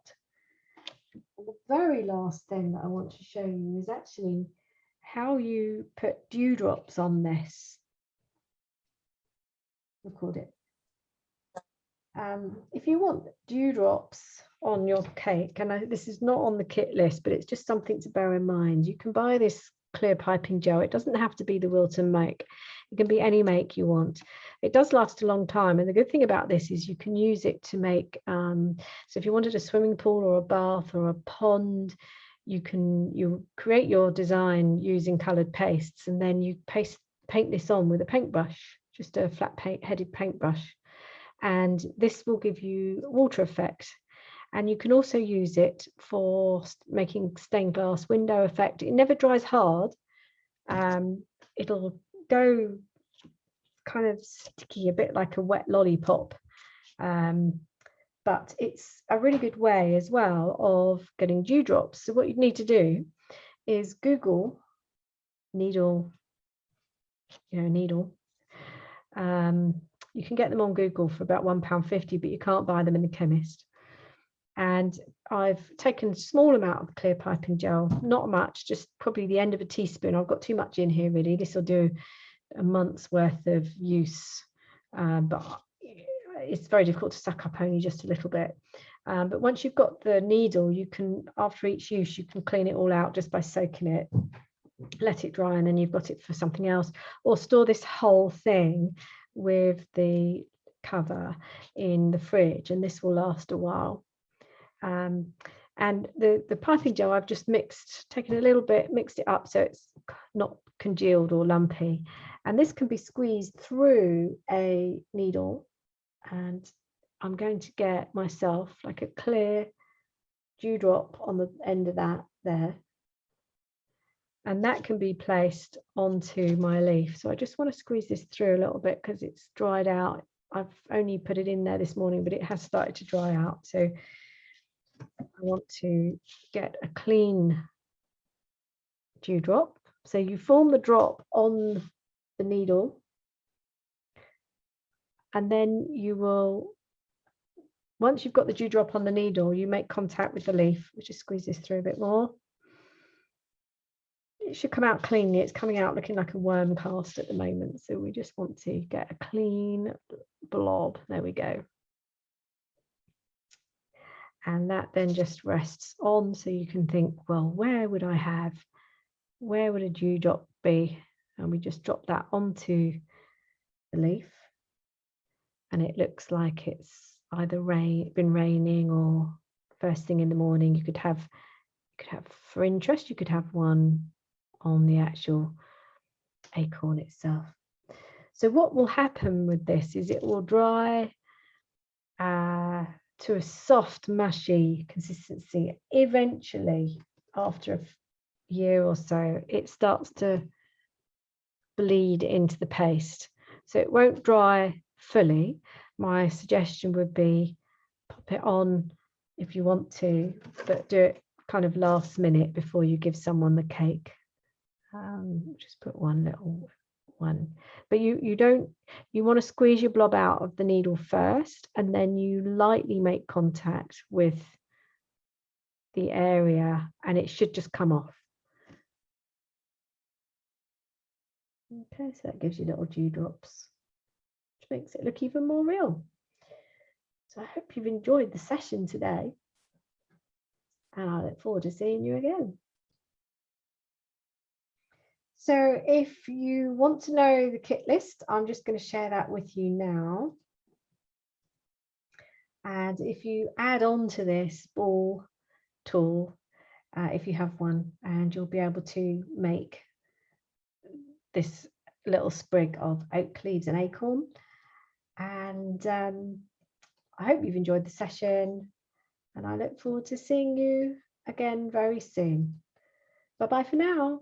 And the very last thing that I want to show you is actually how you put dewdrops on this. Record it. If you want dewdrops on your cake, and this is not on the kit list, but it's just something to bear in mind, you can buy this clear piping gel. It doesn't have to be the Wilton make. It can be any make you want. It does last a long time, and the good thing about this is you can use it to make, so if you wanted a swimming pool or a bath or a pond, you create your design using coloured pastes, and then you paint this on with a paintbrush, just a flat headed paintbrush, and this will give you water effect. And you can also use it for making stained glass window effect. It never dries hard. It'll go kind of sticky, a bit like a wet lollipop. But it's a really good way as well of getting dewdrops. So what you need to do is Google needle. You can get them on Google for about £1.50, but you can't buy them in the chemist. And I've taken a small amount of clear piping gel, not much, just probably the end of a teaspoon. I've got too much in here, really. This will do a month's worth of use, but it's very difficult to suck up only just a little bit. But once you've got the needle, you can, after each use, you can clean it all out just by soaking it, let it dry, and then you've got it for something else. Or store this whole thing with the cover in the fridge, and this will last a while. And the piping gel I've just taken a little bit, mixed it up so it's not congealed or lumpy, and this can be squeezed through a needle, and I'm going to get myself like a clear dewdrop on the end of that there, and that can be placed onto my leaf. So I just want to squeeze this through a little bit because it's dried out. I've only put it in there this morning, but it has started to dry out, so I want to get a clean dewdrop. So you form the drop on the needle, and then you will, once you've got the dewdrop on the needle, you make contact with the leaf, which just squeeze this through a bit more. It should come out cleanly. It's coming out looking like a worm cast at the moment, so we just want to get a clean blob. There we go. And that then just rests on, so you can think, well, where would a dewdrop be? And we just drop that onto the leaf, and it looks like it's either been raining or first thing in the morning. You could have, for interest, you could have one on the actual acorn itself. So what will happen with this is it will dry to a soft, mushy consistency. Eventually, after a year or so, it starts to bleed into the paste. So it won't dry fully. My suggestion would be pop it on if you want to, but do it kind of last minute before you give someone the cake. Just put one little one, but you want to squeeze your blob out of the needle first, and then you lightly make contact with the area, and it should just come off. Okay, so that gives you little dewdrops, which makes it look even more real. So I hope you've enjoyed the session today. and I look forward to seeing you again. So if you want to know the kit list, I'm just going to share that with you now. And if you add on to this ball tool, if you have one, and you'll be able to make this little sprig of oak leaves and acorn. And I hope you've enjoyed the session, and I look forward to seeing you again very soon. Bye bye for now.